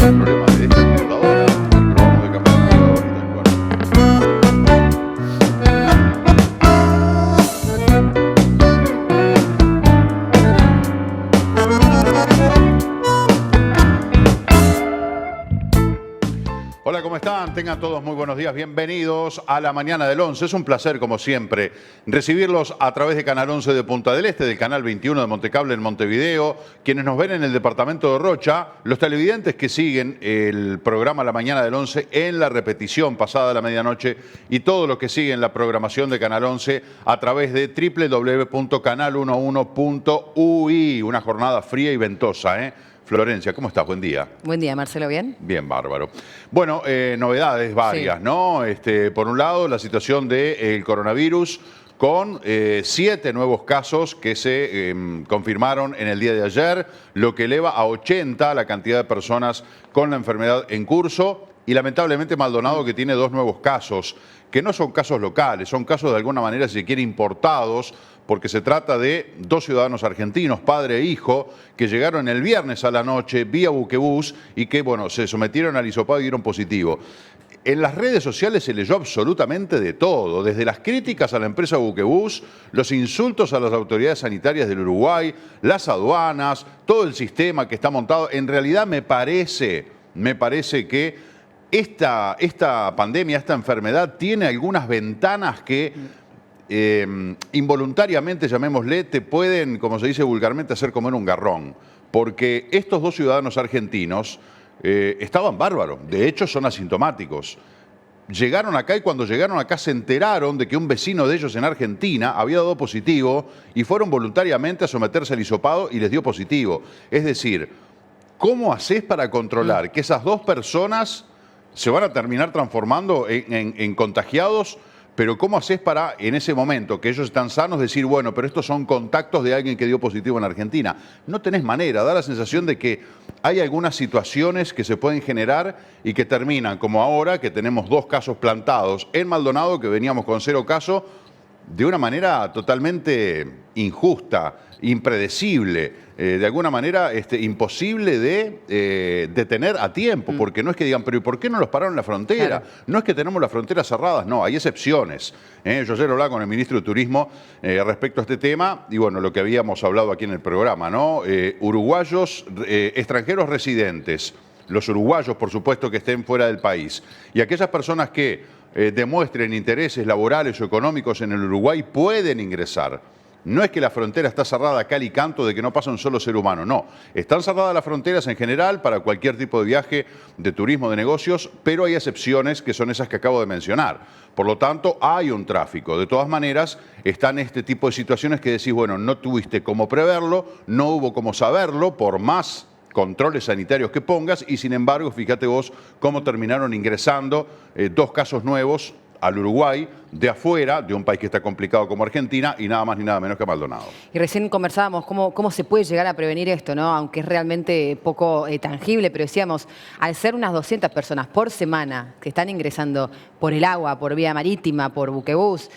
problema de esta computadora. Probamos de cambiar la computadora y tal cual. Hola, ¿cómo están? Tengan todos muy buenos días. Bienvenidos a la mañana del 11. Es un placer, como siempre, recibirlos a través de Canal 11 de Punta del Este, del Canal 21 de Montecable en Montevideo, quienes nos ven en el departamento de Rocha, los televidentes que siguen el programa La Mañana del 11 en la repetición pasada la medianoche y todo lo que sigue en la programación de Canal 11 a través de www.canal11.ui. Una jornada fría y ventosa, ¿eh? Florencia, ¿cómo estás? Buen día. Buen día, Marcelo, ¿bien? Bien, bárbaro. Bueno, novedades varias, sí, ¿no? Por un lado, la situación del coronavirus con 7 nuevos casos que se confirmaron en el día de ayer, lo que eleva a 80 la cantidad de personas con la enfermedad en curso. Y lamentablemente Maldonado, que tiene 2 nuevos casos, que no son casos locales, son casos de alguna manera, si se quiere, importados, porque se trata de 2 ciudadanos argentinos, padre e hijo, que llegaron el viernes a la noche vía buquebús y que, bueno, se sometieron al hisopado y dieron positivo. En las redes sociales se leyó absolutamente de todo, desde las críticas a la empresa Buquebús, los insultos a las autoridades sanitarias del Uruguay, las aduanas, todo el sistema que está montado. En realidad me parece que esta pandemia, esta enfermedad, tiene algunas ventanas que involuntariamente, llamémosle, te pueden, como se dice vulgarmente, hacer comer un garrón. Porque estos 2 ciudadanos argentinos estaban bárbaros, de hecho son asintomáticos. Llegaron acá y cuando llegaron acá se enteraron de que un vecino de ellos en Argentina había dado positivo y fueron voluntariamente a someterse al hisopado y les dio positivo. Es decir, ¿cómo haces para controlar que esas 2 personas se van a terminar transformando en contagiados? Pero ¿cómo haces para, en ese momento, que ellos están sanos, decir, bueno, pero estos son contactos de alguien que dio positivo en Argentina? No tenés manera, da la sensación de que hay algunas situaciones que se pueden generar y que terminan, como ahora, que tenemos 2 casos plantados en Maldonado, que veníamos con 0 casos, de una manera totalmente injusta, impredecible, de alguna manera imposible de detener a tiempo, porque no es que digan, pero ¿y por qué no los pararon en la frontera? Claro. No es que tenemos las fronteras cerradas, no, hay excepciones. Yo ayer hablaba con el ministro de Turismo respecto a este tema, y bueno, lo que habíamos hablado aquí en el programa, ¿no? Uruguayos, extranjeros residentes, los uruguayos, por supuesto, que estén fuera del país, y aquellas personas que demuestren intereses laborales o económicos en el Uruguay pueden ingresar. No es que la frontera está cerrada a cal y canto de que no pasa un solo ser humano, no. Están cerradas las fronteras en general para cualquier tipo de viaje, de turismo, de negocios, pero hay excepciones que son esas que acabo de mencionar. Por lo tanto, hay un tráfico. De todas maneras, están este tipo de situaciones que decís, bueno, no tuviste cómo preverlo, no hubo cómo saberlo, por más controles sanitarios que pongas, y sin embargo, fíjate vos cómo terminaron ingresando 2 casos nuevos al Uruguay, de afuera, de un país que está complicado como Argentina, y nada más ni nada menos que Maldonado. Y recién conversábamos cómo se puede llegar a prevenir esto, ¿no? Aunque es realmente poco tangible, pero decíamos, al ser unas 200 personas por semana que están ingresando por el agua, por vía marítima, por buquebús,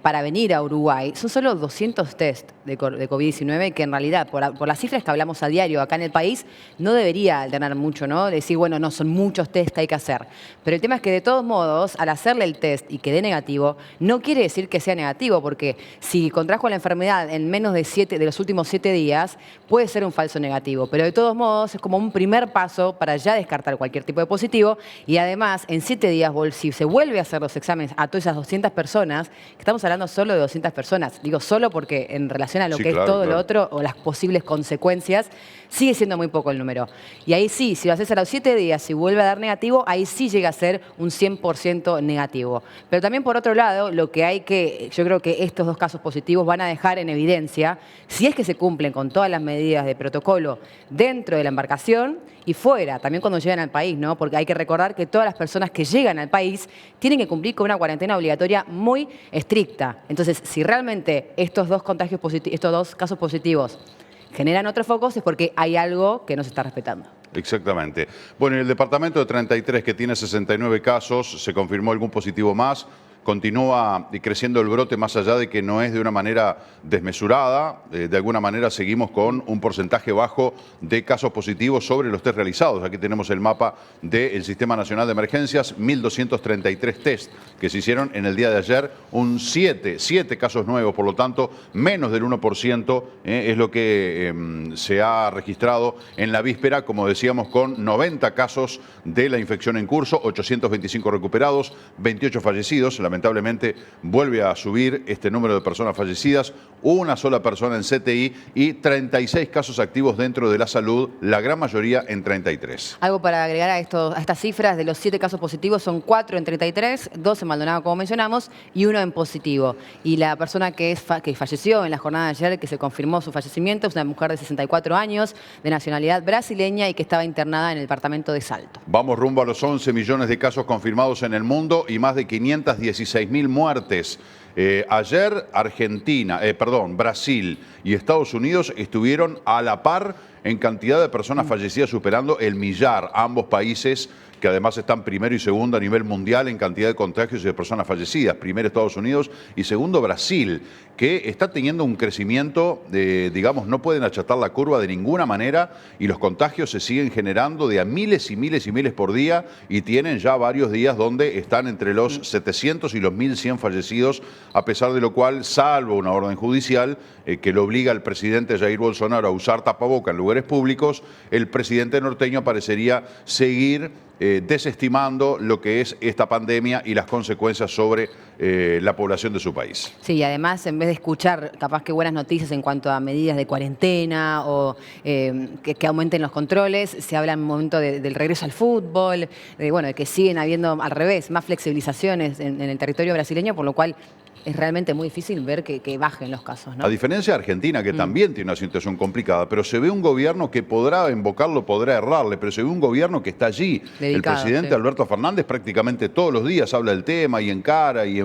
para venir a Uruguay, son solo 200 test de COVID-19 que en realidad, por las cifras que hablamos a diario acá en el país, no debería alternar mucho, ¿no? Decir, bueno, no, son muchos test que hay que hacer. Pero el tema es que de todos modos, al hacerle el test y que dé negativo, no quiere decir que sea negativo, porque si contrajo la enfermedad en menos de los últimos 7 días, puede ser un falso negativo. Pero de todos modos es como un primer paso para ya descartar cualquier tipo de positivo, y además en 7 días, si se vuelve a hacer los exámenes a todas esas 200 personas, que estamos hablando solo de 200 personas, digo solo porque en relación a lo que es todo lo otro o las posibles consecuencias, sigue siendo muy poco el número. Y ahí sí, si lo haces a los 7 días y vuelve a dar negativo, ahí sí llega a ser un 100% negativo. Pero también por otro lado, yo creo que estos 2 casos positivos van a dejar en evidencia si es que se cumplen con todas las medidas de protocolo dentro de la embarcación y fuera, también cuando llegan al país, ¿no? Porque hay que recordar que todas las personas que llegan al país tienen que cumplir con una cuarentena obligatoria muy estricta. Entonces, si realmente estos 2 casos positivos generan otros focos, es porque hay algo que no se está respetando. Exactamente. Bueno, en el departamento de 33, que tiene 69 casos, se confirmó algún positivo más. continúa creciendo el brote más allá de que no es de una manera desmesurada. De alguna manera seguimos con un porcentaje bajo de casos positivos sobre los test realizados. Aquí tenemos el mapa del Sistema Nacional de Emergencias, 1.233 test que se hicieron en el día de ayer, un 7 casos nuevos, por lo tanto, menos del 1% es lo que se ha registrado en la víspera, como decíamos, con 90 casos de la infección en curso, 825 recuperados, 28 fallecidos. Lamentablemente vuelve a subir este número de personas fallecidas, una sola persona en CTI y 36 casos activos dentro de la salud, la gran mayoría en 33. Algo para agregar a estas cifras: de los 7 casos positivos son 4 en 33, 2 en Maldonado, como mencionamos, y 1 en positivo. Y la persona que falleció en la jornada de ayer, que se confirmó su fallecimiento, es una mujer de 64 años, de nacionalidad brasileña y que estaba internada en el departamento de Salto. Vamos rumbo a los 11 millones de casos confirmados en el mundo y más de 516.000 muertes. Ayer Brasil y Estados Unidos estuvieron a la par en cantidad de personas fallecidas, superando el millar. Ambos países que además están primero y segundo a nivel mundial en cantidad de contagios y de personas fallecidas. Primero Estados Unidos y segundo Brasil, que está teniendo un crecimiento, digamos, no pueden achatar la curva de ninguna manera y los contagios se siguen generando de a miles y miles y miles por día y tienen ya varios días donde están entre los 700 y los 1.100 fallecidos, a pesar de lo cual, salvo una orden judicial que le obliga al presidente Jair Bolsonaro a usar tapaboca en lugares públicos, el presidente norteño parecería seguir desestimando lo que es esta pandemia y las consecuencias sobre la población de su país. Sí, y además, en vez de escuchar capaz que buenas noticias en cuanto a medidas de cuarentena o que aumenten los controles, se habla en un momento del regreso al fútbol, de que siguen habiendo, al revés, más flexibilizaciones en el territorio brasileño, por lo cual es realmente muy difícil ver que bajen los casos, ¿no? A diferencia de Argentina, que también tiene una situación complicada, pero se ve un gobierno que podrá invocarlo, podrá errarle, pero se ve un gobierno que está allí. Dedicado, el presidente Alberto Fernández prácticamente todos los días habla del tema y encara y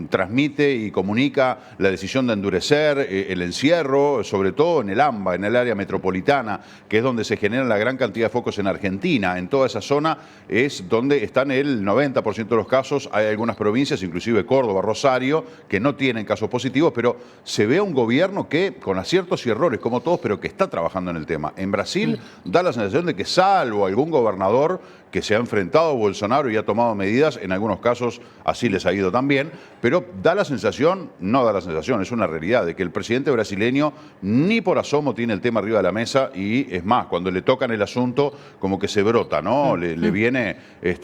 transmite y comunica la decisión de endurecer el encierro, sobre todo en el AMBA, en el área metropolitana, que es donde se generan la gran cantidad de focos en Argentina. En toda esa zona es donde están el 90% de los casos. Hay algunas provincias, inclusive Córdoba, Rosario, que no tienen casos positivos, pero se ve a un gobierno que, con aciertos y errores como todos, pero que está trabajando en el tema. En Brasil da la sensación de que, salvo algún gobernador que se ha enfrentado a Bolsonaro y ha tomado medidas, en algunos casos así les ha ido también, pero es una realidad de que el presidente brasileño ni por asomo tiene el tema arriba de la mesa y es más, cuando le tocan el asunto como que se brota, ¿no? Le viene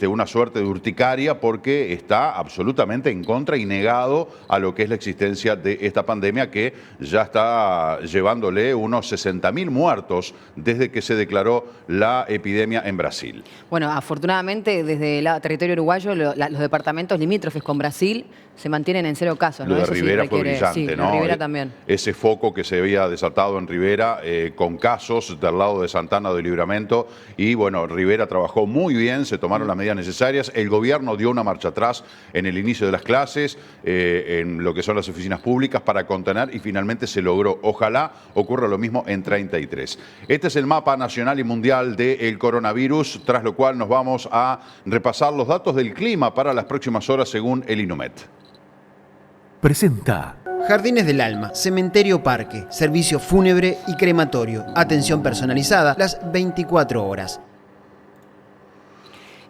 una suerte de urticaria porque está absolutamente en contra y negado a lo que es la existencia de esta pandemia que ya está llevándole unos 60.000 muertos desde que se declaró la epidemia en Brasil. Bueno, afortunadamente desde el territorio uruguayo los departamentos limítrofes con Brasil se mantienen en 0 casos, ¿no? Lo de Eso Rivera sí fue brillante, sí, ¿no? Rivera también. Ese foco que se había desatado en Rivera con casos del lado de Santana de Libramento y bueno, Rivera trabajó muy bien, se tomaron las medidas necesarias, el gobierno dio una marcha atrás en el inicio de las clases, en lo que son las oficinas públicas para contener y finalmente se logró. Ojalá ocurra lo mismo en 33. Este es el mapa nacional y mundial del coronavirus, tras lo cual nos vamos a repasar los datos del clima para las próximas horas según el INUMET. Presenta Jardines del Alma, Cementerio Parque, servicio fúnebre y crematorio, atención personalizada las 24 horas.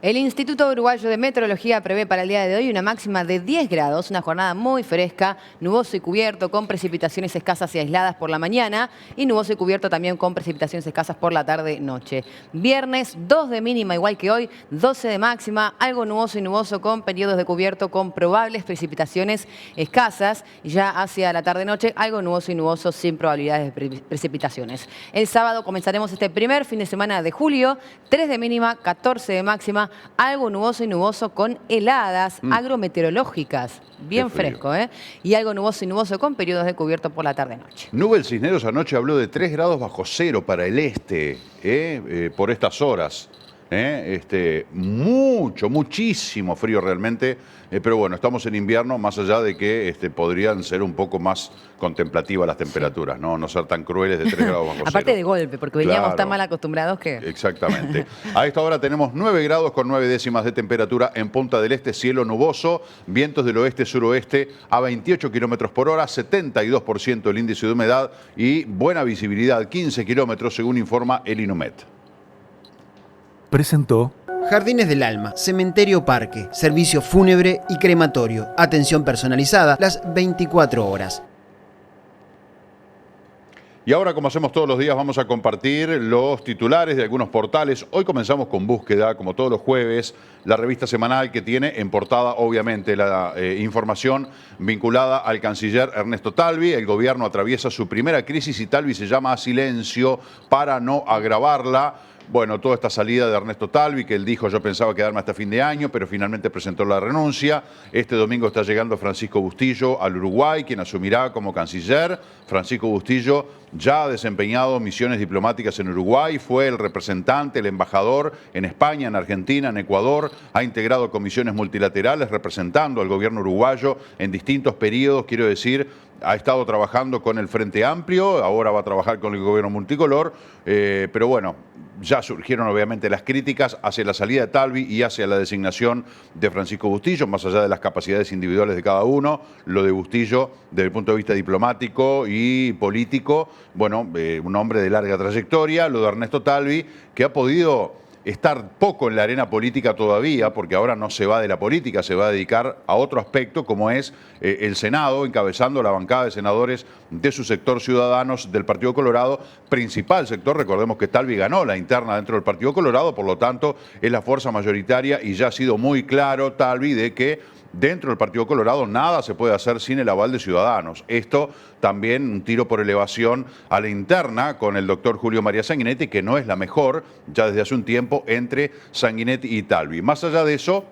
El Instituto Uruguayo de Meteorología prevé para el día de hoy una máxima de 10 grados, una jornada muy fresca, nuboso y cubierto, con precipitaciones escasas y aisladas por la mañana y nuboso y cubierto también con precipitaciones escasas por la tarde-noche. Viernes, 2 de mínima igual que hoy, 12 de máxima, algo nuboso y nuboso con periodos de cubierto con probables precipitaciones escasas y ya hacia la tarde-noche, algo nuboso y nuboso sin probabilidades de precipitaciones. El sábado comenzaremos este primer fin de semana de julio, 3 de mínima, 14 de máxima, algo nuboso y nuboso con heladas agrometeorológicas, bien fresco, ¿eh? Y algo nuboso y nuboso con periodos de cubierto por la tarde-noche. Nubel Cisneros anoche habló de 3 grados bajo cero para el este, por estas horas. Muchísimo frío realmente, pero bueno, estamos en invierno, más allá de que podrían ser un poco más contemplativas las temperaturas, no ser tan crueles de 3 grados bajo cero. Aparte de golpe, porque veníamos Claro. tan mal acostumbrados que... Exactamente. A esta hora tenemos 9 grados con 9 décimas de temperatura en Punta del Este, cielo nuboso, vientos del oeste-suroeste a 28 kilómetros por hora, 72% el índice de humedad y buena visibilidad, 15 kilómetros según informa el INUMET. Presentó Jardines del Alma, Cementerio Parque, servicio fúnebre y crematorio, atención personalizada las 24 horas. Y ahora, como hacemos todos los días, vamos a compartir los titulares de algunos portales. Hoy comenzamos con Búsqueda, como todos los jueves, la revista semanal que tiene en portada, obviamente, la información vinculada al canciller Ernesto Talvi. El gobierno atraviesa su primera crisis y Talvi se llama a silencio para no agravarla. Bueno, toda esta salida de Ernesto Talvi, que él dijo yo pensaba quedarme hasta fin de año, pero finalmente presentó la renuncia. Este domingo está llegando Francisco Bustillo al Uruguay, quien asumirá como canciller. Francisco Bustillo ya ha desempeñado misiones diplomáticas en Uruguay, fue el representante, el embajador en España, en Argentina, en Ecuador, ha integrado comisiones multilaterales representando al gobierno uruguayo en distintos periodos, quiero decir, ha estado trabajando con el Frente Amplio, ahora va a trabajar con el gobierno multicolor, pero bueno, ya surgieron obviamente las críticas hacia la salida de Talvi y hacia la designación de Francisco Bustillo, más allá de las capacidades individuales de cada uno. Lo de Bustillo, desde el punto de vista diplomático y político, bueno, un hombre de larga trayectoria. Lo de Ernesto Talvi, que ha podido estar poco en la arena política todavía, porque ahora no se va de la política, se va a dedicar a otro aspecto, como es el Senado, encabezando la bancada de senadores de su sector Ciudadanos del Partido Colorado, principal sector. Recordemos que Talvi ganó la interna dentro del Partido Colorado, por lo tanto es la fuerza mayoritaria y ya ha sido muy claro Talvi de que dentro del Partido Colorado nada se puede hacer sin el aval de Ciudadanos. Esto también un tiro por elevación a la interna con el doctor Julio María Sanguinetti, que no es la mejor ya desde hace un tiempo entre Sanguinetti y Talvi. Más allá de eso,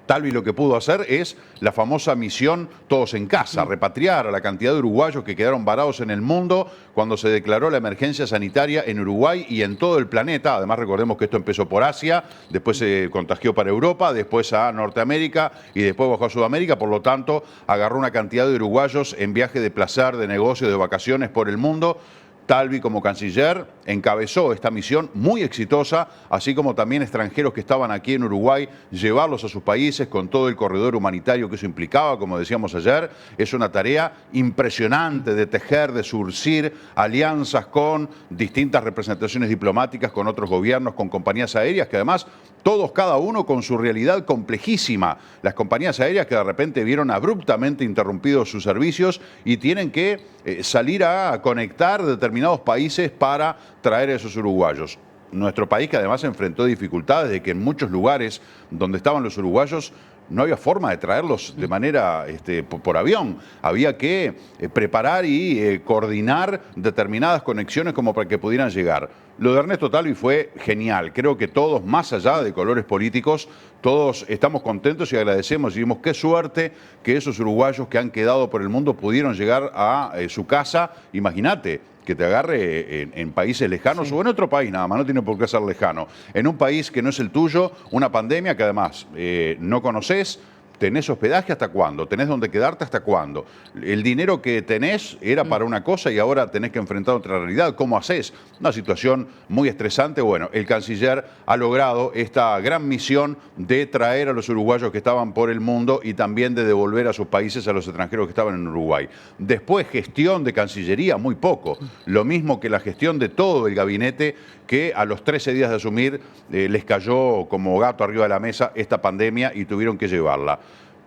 Talvi lo que pudo hacer es la famosa misión Todos en Casa, repatriar a la cantidad de uruguayos que quedaron varados en el mundo cuando se declaró la emergencia sanitaria en Uruguay y en todo el planeta. Además, recordemos que esto empezó por Asia, después se contagió para Europa, después a Norteamérica y después bajó a Sudamérica. Por lo tanto, agarró una cantidad de uruguayos en viaje de placer, de negocio, de vacaciones por el mundo. Talvi, como canciller, encabezó esta misión muy exitosa, así como también extranjeros que estaban aquí en Uruguay, llevarlos a sus países con todo el corredor humanitario que eso implicaba, como decíamos ayer. Es una tarea impresionante de tejer, de surcir alianzas con distintas representaciones diplomáticas, con otros gobiernos, con compañías aéreas, que además todos, cada uno con su realidad complejísima. Las compañías aéreas que de repente vieron abruptamente interrumpidos sus servicios y tienen que salir a conectar determinados países para traer a esos uruguayos. Nuestro país, que además enfrentó dificultades de que en muchos lugares donde estaban los uruguayos no había forma de traerlos de manera por avión. Había que preparar y coordinar determinadas conexiones como para que pudieran llegar. Lo de Ernesto Talvi fue genial. Creo que todos, más allá de colores políticos, todos estamos contentos y agradecemos y dimos qué suerte que esos uruguayos que han quedado por el mundo pudieron llegar a su casa. Imagínate que te agarre en países lejanos, sí, o en otro país nada más, no tiene por qué ser lejano. En un país que no es el tuyo, una pandemia que además no conoces. ¿Tenés hospedaje hasta cuándo? ¿Tenés dónde quedarte hasta cuándo? El dinero que tenés era para una cosa y ahora tenés que enfrentar otra realidad. ¿Cómo haces? Una situación muy estresante. Bueno, el canciller ha logrado esta gran misión de traer a los uruguayos que estaban por el mundo y también de devolver a sus países a los extranjeros que estaban en Uruguay. Después, gestión de Cancillería, muy poco. Lo mismo que la gestión de todo el gabinete, que a los 13 días de asumir les cayó como gato arriba de la mesa esta pandemia y tuvieron que llevarla.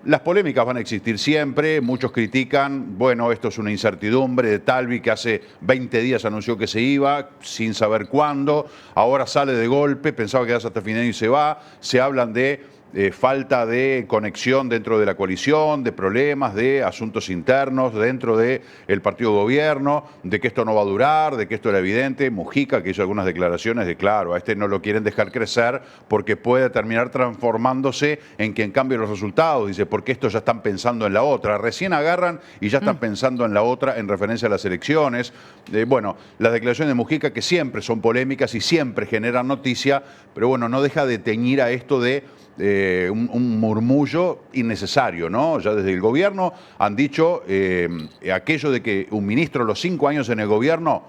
Las polémicas van a existir siempre, muchos critican, bueno, esto es una incertidumbre de Talvi que hace 20 días anunció que se iba, sin saber cuándo, ahora sale de golpe, pensaba quedarse hasta el fin de año y se va, se hablan de falta de conexión dentro de la coalición, de problemas, de asuntos internos dentro del partido gobierno, de que esto no va a durar, de que esto era evidente. Mujica, que hizo algunas declaraciones de claro, a este no lo quieren dejar crecer porque puede terminar transformándose en quien cambie los resultados. Dice, porque estos ya están pensando en la otra. Recién agarran y ya están pensando en la otra en referencia a las elecciones. Bueno, las declaraciones de Mujica que siempre son polémicas y siempre generan noticia, pero bueno, no deja de teñir a esto de un murmullo innecesario, ¿no? Ya desde el gobierno han dicho aquello de que un ministro los 5 años en el gobierno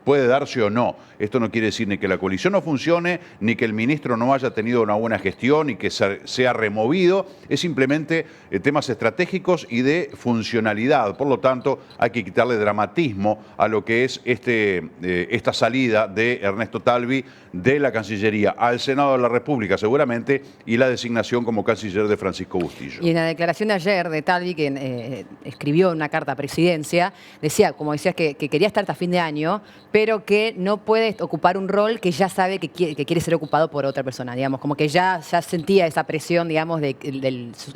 puede darse o no. Esto no quiere decir ni que la coalición no funcione, ni que el ministro no haya tenido una buena gestión y que sea removido. Es simplemente temas estratégicos y de funcionalidad. Por lo tanto, hay que quitarle dramatismo a lo que es esta salida de Ernesto Talvi de la Cancillería al Senado de la República, seguramente, y la designación como canciller de Francisco Bustillo. Y en la declaración de ayer de Talvi, que escribió una carta a Presidencia, decía, como decías, que quería estar hasta fin de año, pero que no puede ocupar un rol que ya sabe que quiere ser ocupado por otra persona, digamos, como que ya sentía esa presión, digamos, de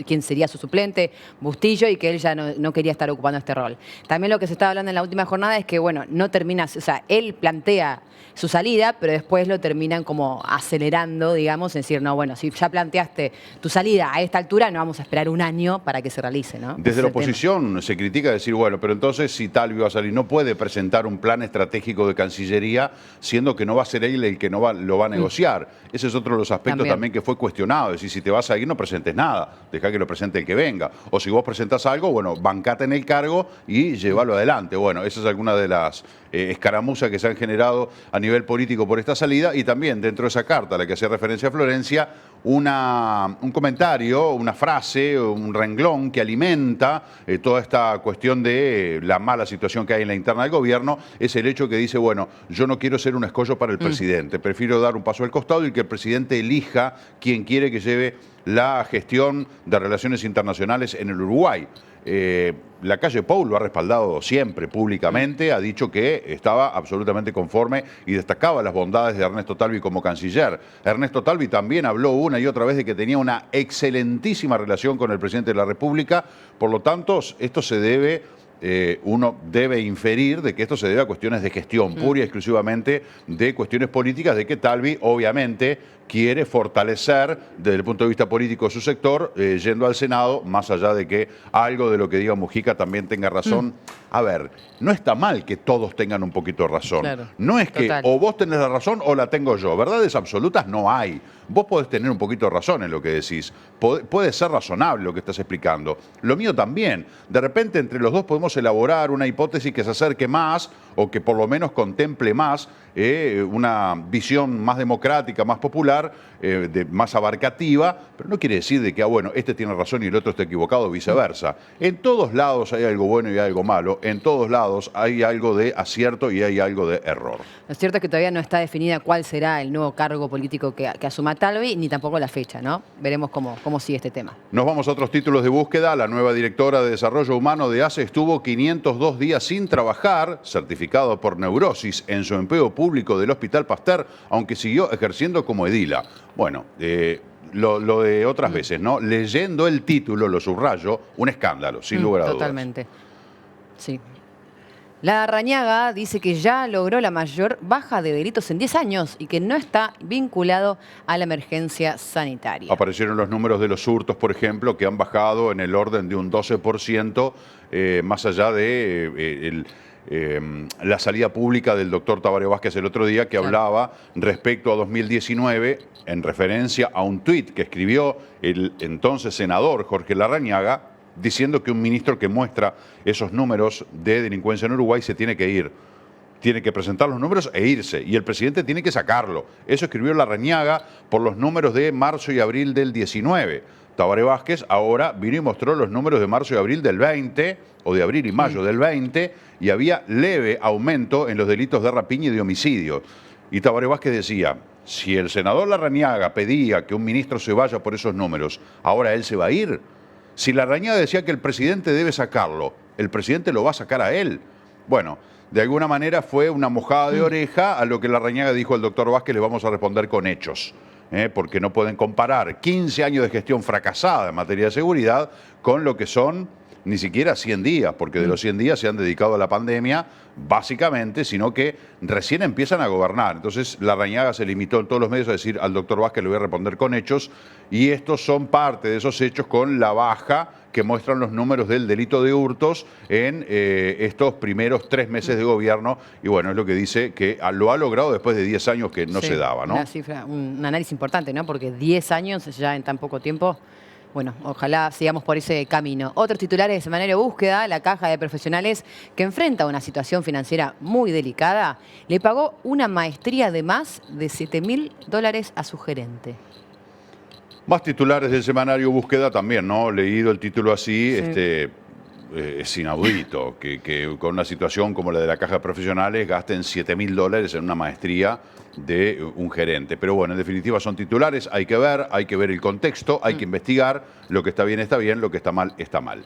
quién sería su suplente, Bustillo, y que él ya no quería estar ocupando este rol. También lo que se estaba hablando en la última jornada es que, bueno, no termina, o sea, él plantea su salida, pero después lo terminan como acelerando, digamos, es decir, no, bueno, si ya planteaste tu salida a esta altura, no vamos a esperar un año para que se realice, ¿no? Desde la oposición se critica decir, bueno, pero entonces si Talvi va a salir, no puede presentar un plan estratégico de Cancillería, siendo que no va a ser él el que lo va a negociar. Ese es otro de los aspectos también que fue cuestionado. Es decir, si te vas a ir, no presentes nada, deja que lo presente el que venga. O si vos presentás algo, bueno, bancate en el cargo y llévalo adelante. Bueno, esa es alguna de las escaramuzas que se han generado a nivel político por esta salida, y también dentro de esa carta a la que hacía referencia a Florencia, un comentario, una frase, un renglón que alimenta toda esta cuestión de la mala situación que hay en la interna del gobierno, es el hecho que dice, bueno, yo no quiero ser un escollo para el presidente, prefiero dar un paso al costado y que el presidente elija quién quiere que lleve la gestión de relaciones internacionales en el Uruguay. La calle Pou lo ha respaldado siempre públicamente, ha dicho que estaba absolutamente conforme y destacaba las bondades de Ernesto Talvi como canciller. Ernesto Talvi también habló una y otra vez de que tenía una excelentísima relación con el presidente de la República, por lo tanto, esto se debe... uno debe inferir de que esto se debe a cuestiones de gestión, pura y exclusivamente de cuestiones políticas, de que Talvi obviamente quiere fortalecer desde el punto de vista político su sector, yendo al Senado, más allá de que algo de lo que diga Mujica también tenga razón. A ver, no está mal que todos tengan un poquito de razón. Claro, no es que total. o vos tenés la razón o la tengo yo. Verdades absolutas no hay. Vos podés tener un poquito de razón en lo que decís. Puede ser razonable lo que estás explicando. Lo mío también. De repente entre los dos podemos elaborar una hipótesis que se acerque más o que por lo menos contemple más una visión más democrática, más popular, más abarcativa, pero no quiere decir de que, bueno, este tiene razón y el otro está equivocado o viceversa. En todos lados hay algo bueno y hay algo malo. En todos lados hay algo de acierto y hay algo de error. Lo cierto es que todavía no está definida cuál será el nuevo cargo político que asuma Talvi, ni tampoco la fecha, ¿no? Veremos cómo sigue este tema. Nos vamos a otros títulos de búsqueda. La nueva directora de Desarrollo Humano de ACE estuvo 502 días sin trabajar, certificado por Neurosis, en su empleo público del Hospital Pasteur, aunque siguió ejerciendo como edila. Bueno, lo de otras veces, ¿no? Leyendo el título, lo subrayo, un escándalo, sin lugar a dudas. Totalmente. Sí. La Larrañaga dice que ya logró la mayor baja de delitos en 10 años y que no está vinculado a la emergencia sanitaria. Aparecieron los números de los hurtos, por ejemplo, que han bajado en el orden de un 12%, más allá de la salida pública del doctor Tabaré Vázquez el otro día, que hablaba respecto a 2019, en referencia a un tuit que escribió el entonces senador Jorge Larrañaga, diciendo que un ministro que muestra esos números de delincuencia en Uruguay se tiene que ir. Tiene que presentar los números e irse. Y el presidente tiene que sacarlo. Eso escribió Larrañaga por los números de marzo y abril del 19. Tabaré Vázquez ahora vino y mostró los números de marzo y abril del 20, o de abril y mayo del 20, y había leve aumento en los delitos de rapiña y de homicidio. Y Tabaré Vázquez decía, si el senador Larrañaga pedía que un ministro se vaya por esos números, ¿ahora él se va a ir? Si Larrañaga decía que el presidente debe sacarlo, ¿el presidente lo va a sacar a él? Bueno, de alguna manera fue una mojada de oreja a lo que Larrañaga dijo al doctor Vázquez, le vamos a responder con hechos. porque no pueden comparar 15 años de gestión fracasada en materia de seguridad con lo que son ni siquiera 100 días, porque de los 100 días se han dedicado a la pandemia, básicamente, sino que recién empiezan a gobernar. Entonces, Larrañaga se limitó en todos los medios a decir al doctor Vázquez le voy a responder con hechos, y estos son parte de esos hechos con la baja que muestran los números del delito de hurtos en estos primeros 3 meses de gobierno, y bueno, es lo que dice que lo ha logrado después de 10 años que no se daba, ¿no? Una cifra, un análisis importante, ¿no? Porque 10 años ya en tan poco tiempo. Bueno, ojalá sigamos por ese camino. Otros titulares de Semanario Búsqueda: la caja de profesionales que enfrenta una situación financiera muy delicada, le pagó una maestría de más de $7.000 a su gerente. Más titulares del Semanario Búsqueda también, ¿no? Leído el título así, Sí. es inaudito que con una situación como la de la caja de profesionales gasten $7.000 en una maestría de un gerente. Pero bueno, en definitiva son titulares, hay que ver el contexto, hay que investigar, lo que está bien, lo que está mal, está mal.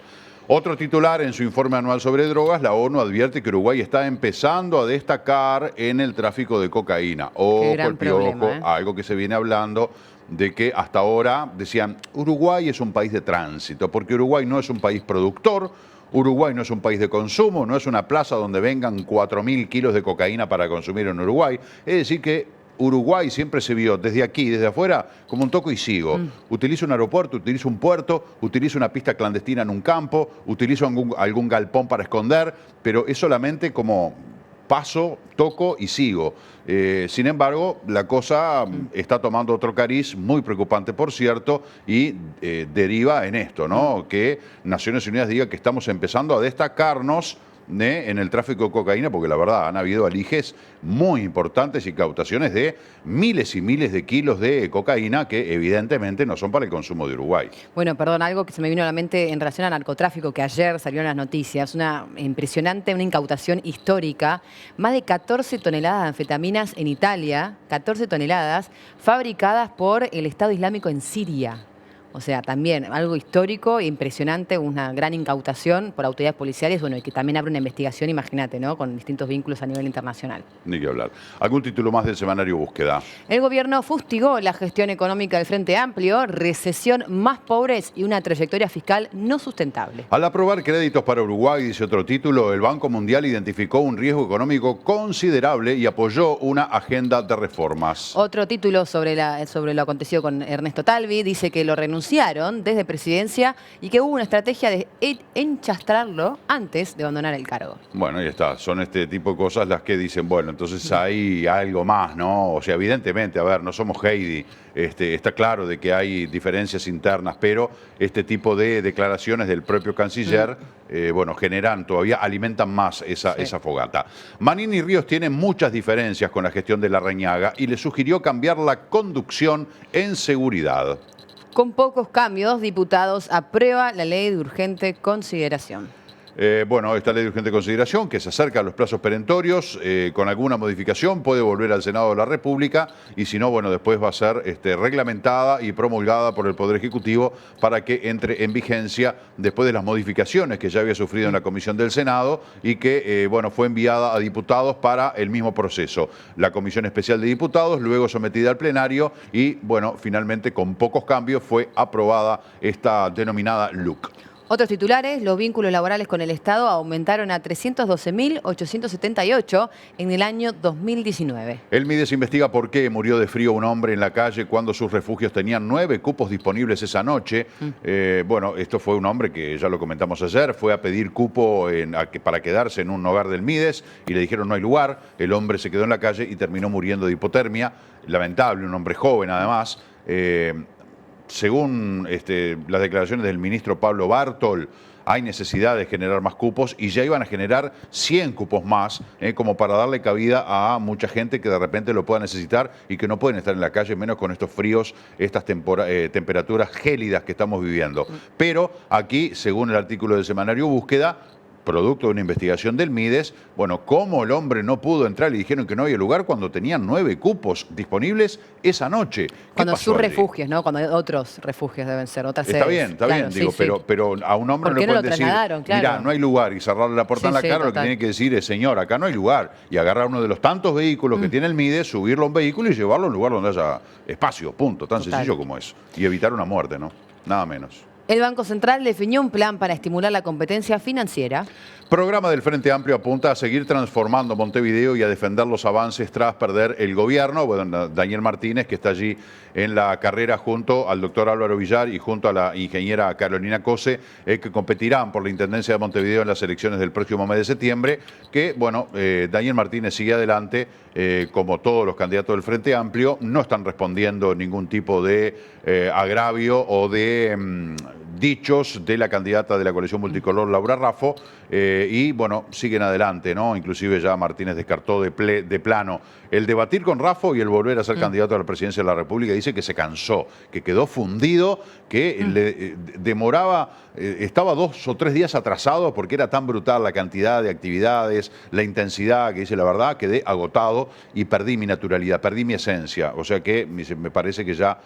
Otro titular en su informe anual sobre drogas: la ONU advierte que Uruguay está empezando a destacar en el tráfico de cocaína. Ojo, gran el piojo, problema, algo que se viene hablando de que hasta ahora decían Uruguay es un país de tránsito, porque Uruguay no es un país productor, Uruguay no es un país de consumo, no es una plaza donde vengan 4.000 kilos de cocaína para consumir en Uruguay. Es decir que Uruguay siempre se vio desde aquí, desde afuera, como un toco y sigo. Utilizo un aeropuerto, utilizo un puerto, utilizo una pista clandestina en un campo, utilizo algún galpón para esconder, pero es solamente como paso, toco y sigo. Sin embargo, la cosa está tomando otro cariz muy preocupante, por cierto, y deriva en esto, ¿no? Que Naciones Unidas diga que estamos empezando a destacarnos en el tráfico de cocaína, porque la verdad han habido alijes muy importantes y incautaciones de miles y miles de kilos de cocaína que evidentemente no son para el consumo de Uruguay. Bueno, perdón, algo que se me vino a la mente en relación al narcotráfico, que ayer salió en las noticias, una impresionante, una incautación histórica: más de 14 toneladas de anfetaminas en Italia, 14 toneladas, fabricadas por el Estado Islámico en Siria. O sea, también algo histórico e impresionante, una gran incautación por autoridades policiales, bueno, y que también abre una investigación, imagínate, ¿no?, con distintos vínculos a nivel internacional. Ni que hablar. ¿Algún título más del Semanario Búsqueda? El gobierno fustigó la gestión económica del Frente Amplio: recesión, más pobres y una trayectoria fiscal no sustentable. Al aprobar créditos para Uruguay, dice otro título, el Banco Mundial identificó un riesgo económico considerable y apoyó una agenda de reformas. Otro título sobre lo acontecido con Ernesto Talvi dice que lo renunciaron desde Presidencia y que hubo una estrategia de enchastrarlo antes de abandonar el cargo. Bueno, ahí está. Son este tipo de cosas las que dicen, bueno, entonces hay algo más, ¿no? O sea, evidentemente, a ver, no somos Heidi. Está claro de que hay diferencias internas, pero este tipo de declaraciones del propio canciller, bueno, generan todavía, alimentan más esa fogata. Manini Ríos tiene muchas diferencias con la gestión de Larrañaga y le sugirió cambiar la conducción en seguridad. Con pocos cambios, diputados aprueba la ley de urgente consideración. Bueno, esta ley de urgente consideración que se acerca a los plazos perentorios, con alguna modificación puede volver al Senado de la República y si no, bueno, después va a ser reglamentada y promulgada por el Poder Ejecutivo para que entre en vigencia después de las modificaciones que ya había sufrido en la Comisión del Senado y que, bueno, fue enviada a diputados para el mismo proceso. La Comisión Especial de Diputados, luego sometida al plenario y, bueno, finalmente con pocos cambios fue aprobada esta denominada LUC. Otros titulares: los vínculos laborales con el Estado aumentaron a 312.878 en el año 2019. El MIDES investiga por qué murió de frío un hombre en la calle cuando sus refugios tenían 9 cupos disponibles esa noche. Bueno, esto fue un hombre que ya lo comentamos ayer, fue a pedir cupo para quedarse en un hogar del MIDES y le dijeron no hay lugar. El hombre se quedó en la calle y terminó muriendo de hipotermia. Lamentable, un hombre joven además. Según las declaraciones del ministro Pablo Bartol, hay necesidad de generar más cupos y ya iban a generar 100 cupos más, como para darle cabida a mucha gente que de repente lo pueda necesitar y que no pueden estar en la calle, menos con estos fríos, estas temperaturas gélidas que estamos viviendo. Pero aquí, según el artículo del Semanario Búsqueda, producto de una investigación del Mides, bueno, cómo el hombre no pudo entrar, le dijeron que no había lugar cuando tenían 9 cupos disponibles esa noche. Cuando pasó sus allí? refugios, ¿no? Cuando hay otros refugios deben ser, otras Está sedes. bien, Claro, digo, sí, sí. pero a un hombre ¿Por no qué le no pueden lo decir, trasladaron? Claro. mirá, no hay lugar, y cerrarle la puerta Sí, en la sí, cara, lo que total. tiene que decir es, señor, acá no hay lugar, y agarrar uno de los tantos vehículos que tiene el Mides, subirlo a un vehículo y llevarlo a un lugar donde haya espacio, punto, tan Total. sencillo como eso. Y evitar una muerte, ¿no? Nada menos. El Banco Central definió un plan para estimular la competencia financiera. Programa del Frente Amplio apunta a seguir transformando Montevideo y a defender los avances tras perder el gobierno. Bueno, Daniel Martínez, que está allí en la carrera junto al doctor Álvaro Villar y junto a la ingeniera Carolina Cose, que competirán por la Intendencia de Montevideo en las elecciones del próximo mes de septiembre, que, bueno, Daniel Martínez sigue adelante, como todos los candidatos del Frente Amplio, no están respondiendo ningún tipo de agravio o de dichos de la candidata de la coalición multicolor, Laura Raffo, y bueno, siguen adelante, ¿no? Inclusive ya Martínez descartó de plano el debatir con Raffo y el volver a ser candidato a la presidencia de la República. Dice que se cansó, que quedó fundido, que le demoraba, estaba 2 o 3 días atrasado porque era tan brutal la cantidad de actividades, la intensidad, que dice la verdad, quedé agotado y perdí mi naturalidad, perdí mi esencia. O sea que me parece que ya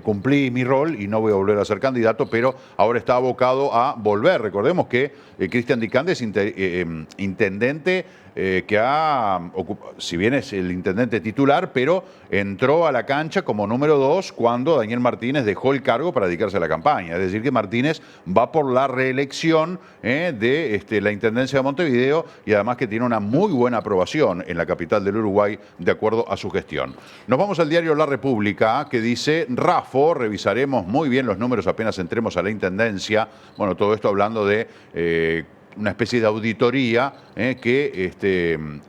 cumplí mi rol y no voy a volver a ser candidato, pero ahora está abocado a volver. Recordemos que Cristian Dicande es intendente que si bien es el intendente titular, pero entró a la cancha como número 2 cuando Daniel Martínez dejó el cargo para dedicarse a la campaña. Es decir, que Martínez va por la reelección de la Intendencia de Montevideo y además que tiene una muy buena aprobación en la capital del Uruguay de acuerdo a su gestión. Nos vamos al diario La República, que dice, Raffo, revisaremos muy bien los números apenas entremos a la Intendencia. Bueno, todo esto hablando de una especie de auditoría que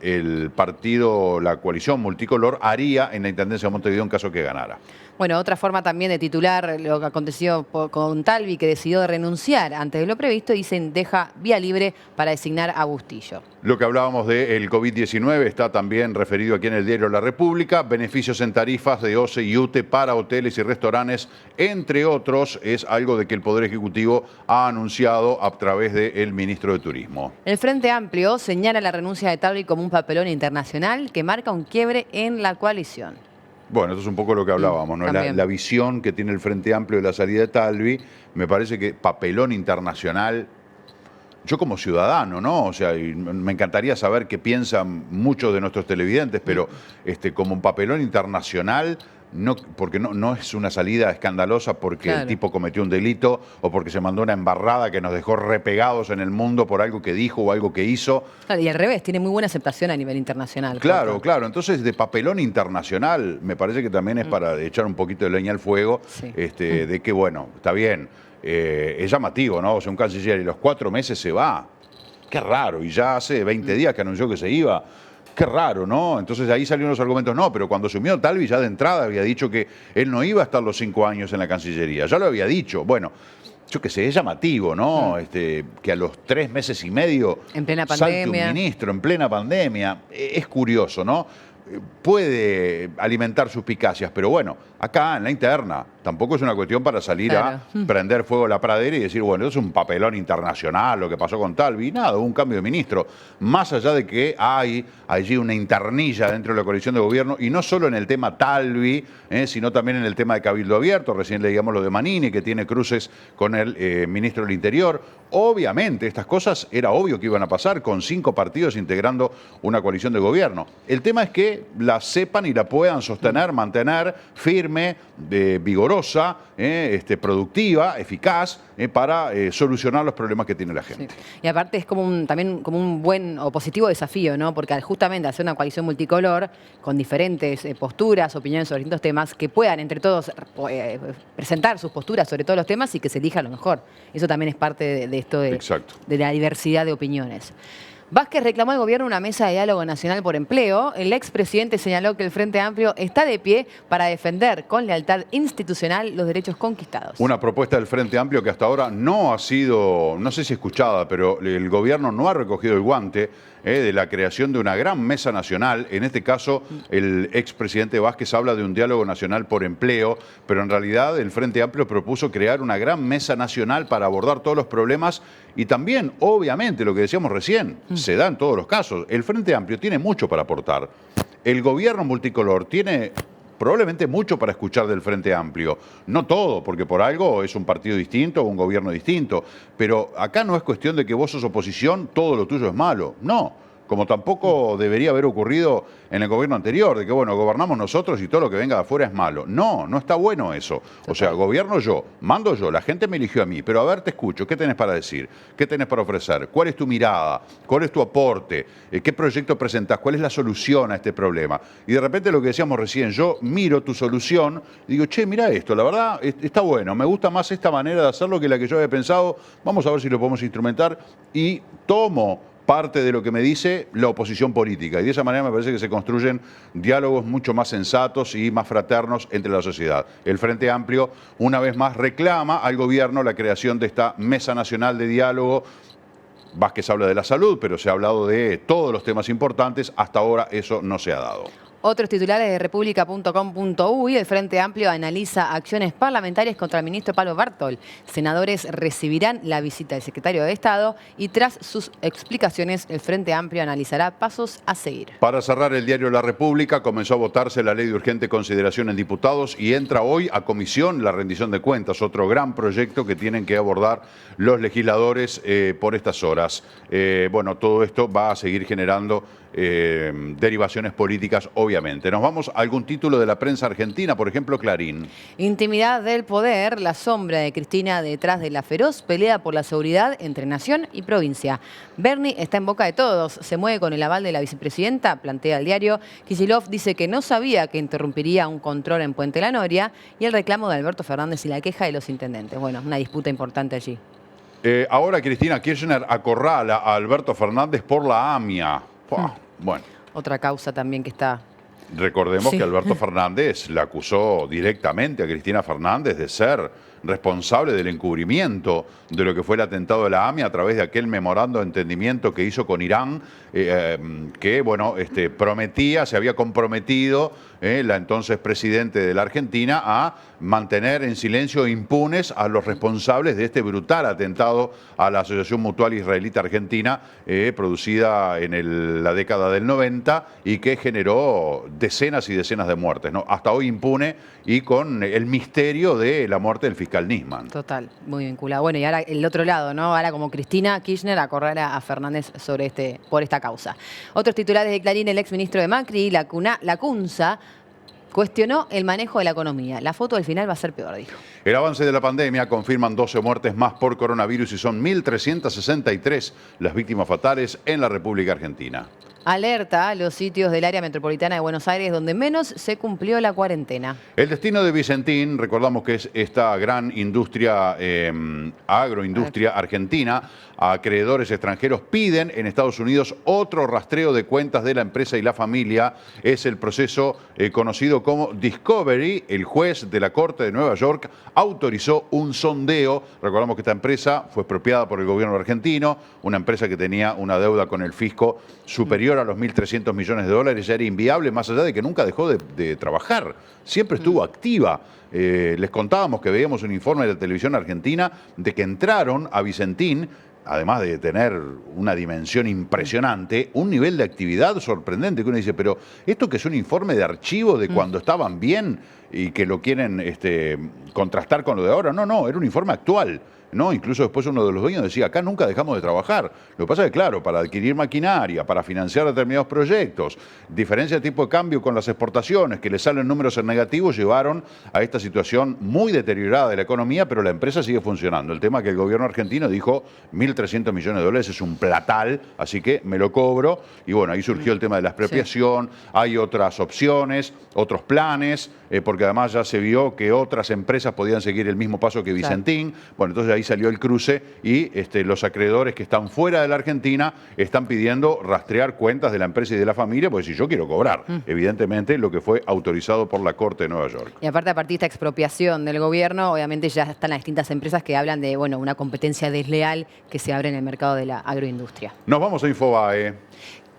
el partido, la coalición multicolor, haría en la Intendencia de Montevideo en caso que ganara. Bueno, otra forma también de titular lo que aconteció con Talvi, que decidió renunciar antes de lo previsto, dicen deja vía libre para designar a Bustillo. Lo que hablábamos del COVID-19 está también referido aquí en el diario La República. Beneficios en tarifas de OCE y UTE para hoteles y restaurantes, entre otros, es algo de que el Poder Ejecutivo ha anunciado a través del ministro de Turismo. El Frente Amplio señala la renuncia de Talvi como un papelón internacional que marca un quiebre en la coalición. Bueno, esto es un poco lo que hablábamos, ¿no? La visión que tiene el Frente Amplio de la salida de Talvi, me parece que papelón internacional, yo como ciudadano, ¿no? O sea, me encantaría saber qué piensan muchos de nuestros televidentes, pero como un papelón internacional, no, porque no es una salida escandalosa porque el tipo cometió un delito o porque se mandó una embarrada que nos dejó repegados en el mundo por algo que dijo o algo que hizo. Claro, y al revés, tiene muy buena aceptación a nivel internacional. Claro, claro. Entonces, de papelón internacional, me parece que también es para echar un poquito de leña al fuego, de que, bueno, está bien, es llamativo, ¿no? O sea, un canciller y los 4 meses se va. Qué raro. Y ya hace 20 días que anunció que se iba. Qué raro, ¿no? Entonces ahí salieron los argumentos. No, pero cuando asumió Talvi ya de entrada había dicho que él no iba a estar los 5 años en la Cancillería. Ya lo había dicho. Bueno, yo qué sé, es llamativo, ¿no? Que a los 3 meses y medio en plena salte pandemia. un ministro en plena pandemia. Es curioso, ¿no? Puede alimentar suspicacias, pero bueno, acá en la interna tampoco es una cuestión para salir a prender fuego a la pradera y decir, bueno, eso es un papelón internacional, lo que pasó con Talvi. Nada, hubo un cambio de ministro. Más allá de que hay allí una internilla dentro de la coalición de gobierno, y no solo en el tema Talvi, sino también en el tema de Cabildo Abierto. Recién leíamos lo de Manini, que tiene cruces con el ministro del Interior. Obviamente, estas cosas era obvio que iban a pasar con 5 partidos integrando una coalición de gobierno. El tema es que la sepan y la puedan sostener, mantener firme, vigorosa, productiva, eficaz, para solucionar los problemas que tiene la gente. Sí. Y aparte es también como un buen o positivo desafío, ¿no? Porque justamente hacer una coalición multicolor con diferentes posturas, opiniones sobre distintos temas, que puedan entre todos presentar sus posturas sobre todos los temas y que se elija lo mejor. Eso también es parte de esto de la diversidad de opiniones. Vázquez reclamó al gobierno una mesa de diálogo nacional por empleo. El expresidente señaló que el Frente Amplio está de pie para defender con lealtad institucional los derechos conquistados. Una propuesta del Frente Amplio que hasta ahora no ha sido, no sé si escuchada, pero el gobierno no ha recogido el guante de la creación de una gran mesa nacional. En este caso, el expresidente Vázquez habla de un diálogo nacional por empleo, pero en realidad el Frente Amplio propuso crear una gran mesa nacional para abordar todos los problemas y también, obviamente, lo que decíamos recién, se da en todos los casos. El Frente Amplio tiene mucho para aportar. El gobierno multicolor tiene probablemente mucho para escuchar del Frente Amplio. No todo, porque por algo es un partido distinto o un gobierno distinto. Pero acá no es cuestión de que vos sos oposición, todo lo tuyo es malo. No. Como tampoco debería haber ocurrido en el gobierno anterior, de que, bueno, gobernamos nosotros y todo lo que venga de afuera es malo. No, no está bueno eso. O sea, gobierno yo, mando yo, la gente me eligió a mí, pero a ver, te escucho, ¿qué tenés para decir? ¿Qué tenés para ofrecer? ¿Cuál es tu mirada? ¿Cuál es tu aporte? ¿Qué proyecto presentás? ¿Cuál es la solución a este problema? Y de repente lo que decíamos recién, yo miro tu solución y digo, che, mira esto, la verdad está bueno, me gusta más esta manera de hacerlo que la que yo había pensado, vamos a ver si lo podemos instrumentar y tomo parte de lo que me dice la oposición política. Y de esa manera me parece que se construyen diálogos mucho más sensatos y más fraternos entre la sociedad. El Frente Amplio, una vez más, reclama al gobierno la creación de esta Mesa Nacional de Diálogo. Vázquez habla de la salud, pero se ha hablado de todos los temas importantes. Hasta ahora eso no se ha dado. Otros titulares de república.com.uy, el Frente Amplio analiza acciones parlamentarias contra el ministro Pablo Bartol. Senadores recibirán la visita del secretario de Estado y tras sus explicaciones el Frente Amplio analizará pasos a seguir. Para cerrar el diario La República, comenzó a votarse la ley de urgente consideración en diputados y entra hoy a comisión la rendición de cuentas, otro gran proyecto que tienen que abordar los legisladores por estas horas. Bueno, todo esto va a seguir generando derivaciones políticas, obviamente. Nos vamos a algún título de la prensa argentina, por ejemplo, Clarín. Intimidad del poder, la sombra de Cristina detrás de la feroz pelea por la seguridad entre nación y provincia. Bernie está en boca de todos, se mueve con el aval de la vicepresidenta, plantea el diario. Kicillof dice que no sabía que interrumpiría un control en Puente La Noria y el reclamo de Alberto Fernández y la queja de los intendentes. Bueno, una disputa importante allí. Ahora Cristina Kirchner acorrala a Alberto Fernández por la AMIA. Bueno. Otra causa también que está... Recordemos que Alberto Fernández la acusó directamente a Cristina Fernández de ser responsable del encubrimiento de lo que fue el atentado de la AMIA a través de aquel memorando de entendimiento que hizo con Irán, que bueno, prometía, se había comprometido la entonces presidente de la Argentina a mantener en silencio impunes a los responsables de este brutal atentado a la Asociación Mutual Israelita Argentina, producida en la década del 90 y que generó decenas y decenas de muertes, ¿no? Hasta hoy impune y con el misterio de la muerte del fiscal Nisman. Total, muy vinculado. Bueno, y ahora el otro lado, ¿no? Ahora como Cristina Kirchner acorrala a Fernández por esta causa. Otros titulares de Clarín, el exministro de Macri, la Cunza, cuestionó el manejo de la economía. La foto del final va a ser peor, dijo. El avance de la pandemia confirman 12 muertes más por coronavirus y son 1.363 las víctimas fatales en la República Argentina. Alerta a los sitios del área metropolitana de Buenos Aires donde menos se cumplió la cuarentena. El destino de Vicentín, recordamos que es esta gran industria, agroindustria argentina. Acreedores extranjeros piden en Estados Unidos otro rastreo de cuentas de la empresa y la familia. Es el proceso conocido como Discovery. El juez de la Corte de Nueva York autorizó un sondeo. Recordamos que esta empresa fue expropiada por el gobierno argentino, una empresa que tenía una deuda con el fisco superior a los 1.300 millones de dólares. Ya era inviable, más allá de que nunca dejó de trabajar. Siempre estuvo activa. Les contábamos que veíamos un informe de la televisión argentina de que entraron a Vicentín, además de tener una dimensión impresionante, un nivel de actividad sorprendente, que uno dice, pero esto que es un informe de archivo de cuando estaban bien y que lo quieren contrastar con lo de ahora, no, era un informe actual. ¿No? Incluso después uno de los dueños decía, acá nunca dejamos de trabajar. Lo que pasa es que, claro, para adquirir maquinaria, para financiar determinados proyectos, diferencia de tipo de cambio con las exportaciones, que le salen números en negativo, llevaron a esta situación muy deteriorada de la economía, pero la empresa sigue funcionando. El tema es que el gobierno argentino dijo, 1.300 millones de dólares es un platal, así que me lo cobro. Y bueno, ahí surgió el tema de la expropiación, hay otras opciones, otros planes, porque porque además ya se vio que otras empresas podían seguir el mismo paso que Vicentín. Claro. Bueno, entonces ahí salió el cruce y los acreedores que están fuera de la Argentina están pidiendo rastrear cuentas de la empresa y de la familia, porque si yo quiero cobrar, evidentemente, lo que fue autorizado por la Corte de Nueva York. Y aparte, a partir de esta expropiación del gobierno, obviamente ya están las distintas empresas que hablan de, bueno, una competencia desleal que se abre en el mercado de la agroindustria. Nos vamos a Infobae.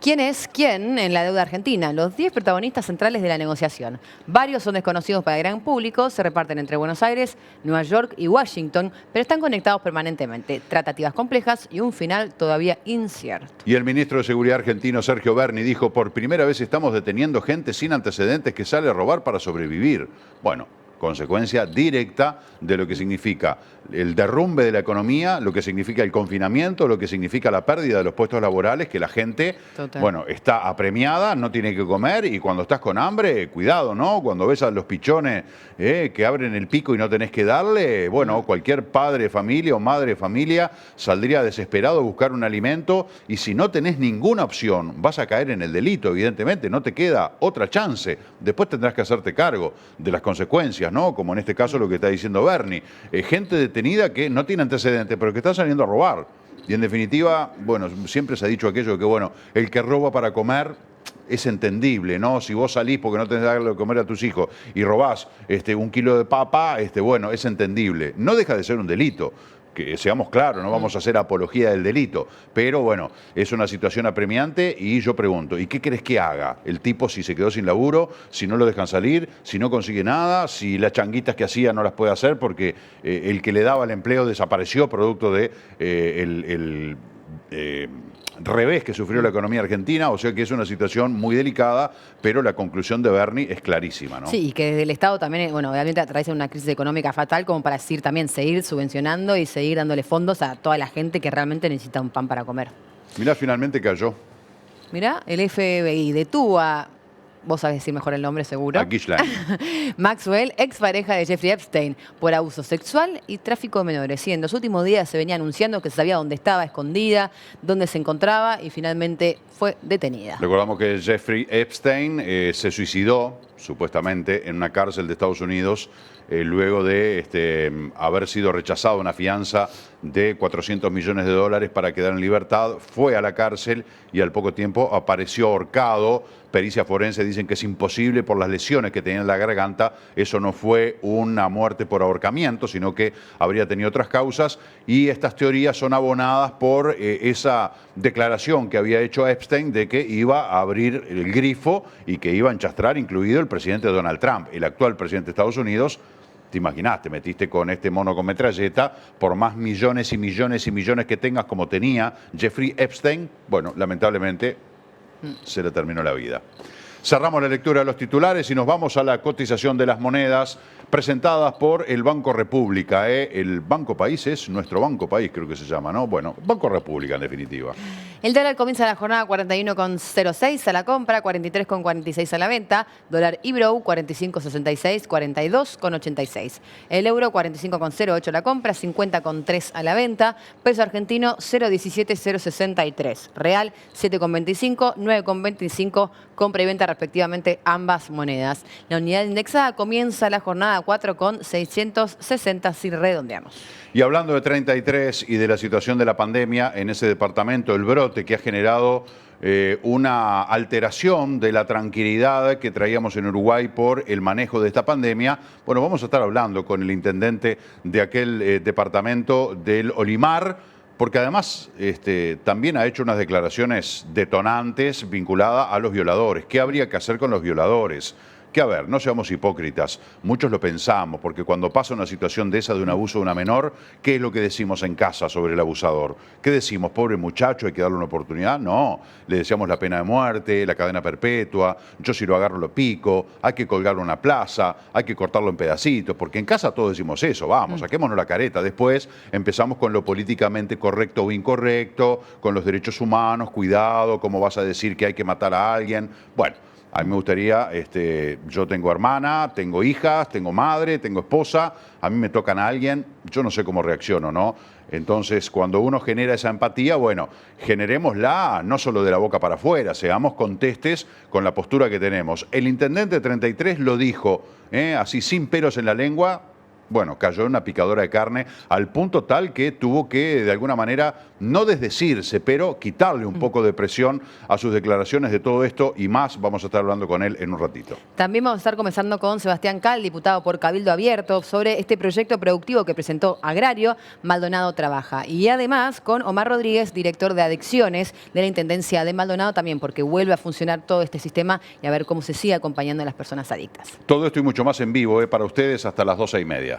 ¿Quién es quién en la deuda argentina? Los 10 protagonistas centrales de la negociación. Varios son desconocidos para el gran público, se reparten entre Buenos Aires, Nueva York y Washington, pero están conectados permanentemente. Tratativas complejas y un final todavía incierto. Y el ministro de Seguridad argentino, Sergio Berni, dijo: por primera vez estamos deteniendo gente sin antecedentes que sale a robar para sobrevivir. Bueno, consecuencia directa de lo que significa el derrumbe de la economía, lo que significa el confinamiento, lo que significa la pérdida de los puestos laborales, que la gente, bueno, está apremiada, no tiene que comer, y cuando estás con hambre, cuidado, ¿no? Cuando ves a los pichones que abren el pico y no tenés que darle, bueno, cualquier padre de familia o madre de familia saldría desesperado a buscar un alimento, y si no tenés ninguna opción, vas a caer en el delito, evidentemente, no te queda otra chance. Después tendrás que hacerte cargo de las consecuencias, ¿no? Como en este caso lo que está diciendo Berni. Gente detenida que no tiene antecedentes, pero que está saliendo a robar. Y en definitiva, bueno, siempre se ha dicho aquello de que, bueno, el que roba para comer es entendible, ¿no? Si vos salís porque no tenés que darle de comer a tus hijos y robás 1 kilo de papa, bueno, es entendible. No deja de ser un delito. Que seamos claros, no vamos a hacer apología del delito, pero bueno, es una situación apremiante y yo pregunto, ¿y qué crees que haga el tipo si se quedó sin laburo, si no lo dejan salir, si no consigue nada, si las changuitas que hacía no las puede hacer porque el que le daba el empleo desapareció producto de revés que sufrió la economía argentina? O sea que es una situación muy delicada, pero la conclusión de Berni es clarísima, ¿no? Sí, y que desde el Estado también, bueno, obviamente atraviesa una crisis económica fatal como para seguir subvencionando y seguir dándole fondos a toda la gente que realmente necesita un pan para comer. Mirá, finalmente cayó. Mirá, el FBI detuvo a... Vos sabés decir mejor el nombre, seguro. A Ghislaine. Maxwell, expareja de Jeffrey Epstein, por abuso sexual y tráfico de menores. Y en los últimos días se venía anunciando que se sabía dónde estaba escondida, dónde se encontraba y finalmente fue detenida. Recordamos que Jeffrey Epstein se suicidó, supuestamente, en una cárcel de Estados Unidos, luego de haber sido rechazado una fianza de $400 millones para quedar en libertad. Fue a la cárcel y al poco tiempo apareció ahorcado. Pericia forense dicen que es imposible por las lesiones que tenía en la garganta. Eso no fue una muerte por ahorcamiento, sino que habría tenido otras causas. Y estas teorías son abonadas por esa declaración que había hecho Epstein de que iba a abrir el grifo y que iba a enchastrar, incluido el presidente Donald Trump, el actual presidente de Estados Unidos. Te imaginás, te metiste con este mono con metralleta, por más millones y millones y millones que tengas como tenía Jeffrey Epstein, bueno, lamentablemente se le terminó la vida. Cerramos la lectura de los titulares y nos vamos a la cotización de las monedas presentadas por el Banco República. El Banco País es nuestro Banco País, creo que se llama, ¿no? Bueno, Banco República en definitiva. El dólar comienza la jornada 41,06 a la compra, 43,46 a la venta. Dólar Ibrow 45,66, 42,86. El euro 45,08 a la compra, 50,3 a la venta. Peso argentino 0,17, 0,63. Real 7,25, 9,25, compra y venta respectivamente ambas monedas. La unidad indexada comienza la jornada 4,660 si redondeamos. Y hablando de 33 y de la situación de la pandemia en ese departamento, el brote que ha generado una alteración de la tranquilidad que traíamos en Uruguay por el manejo de esta pandemia. Bueno, vamos a estar hablando con el intendente de aquel departamento del Olimar, porque además también ha hecho unas declaraciones detonantes vinculadas a los violadores. ¿Qué habría que hacer con los violadores? Que a ver, no seamos hipócritas, muchos lo pensamos, porque cuando pasa una situación de esa, de un abuso de una menor, ¿qué es lo que decimos en casa sobre el abusador? ¿Qué decimos? Pobre muchacho, hay que darle una oportunidad. No, le deseamos la pena de muerte, la cadena perpetua, yo si lo agarro lo pico, hay que colgarlo en una plaza, hay que cortarlo en pedacitos, porque en casa todos decimos eso, vamos, saquémonos la careta. Después empezamos con lo políticamente correcto o incorrecto, con los derechos humanos, cuidado, cómo vas a decir que hay que matar a alguien. Bueno, A mí me gustaría, yo tengo hermana, tengo hijas, tengo madre, tengo esposa, a mí me tocan a alguien, yo no sé cómo reacciono, ¿no? Entonces, cuando uno genera esa empatía, bueno, generémosla no solo de la boca para afuera, seamos contestes con la postura que tenemos. El intendente 33 lo dijo, así sin pelos en la lengua. Bueno, cayó en una picadora de carne al punto tal que tuvo que, de alguna manera, no desdecirse, pero quitarle un poco de presión a sus declaraciones de todo esto y más. Vamos a estar hablando con él en un ratito. También vamos a estar conversando con Sebastián Cal, diputado por Cabildo Abierto, sobre este proyecto productivo que presentó Agrario, Maldonado Trabaja. Y además con Omar Rodríguez, director de adicciones de la Intendencia de Maldonado, también porque vuelve a funcionar todo este sistema y a ver cómo se sigue acompañando a las personas adictas. Todo esto y mucho más en vivo para ustedes hasta las 12:30.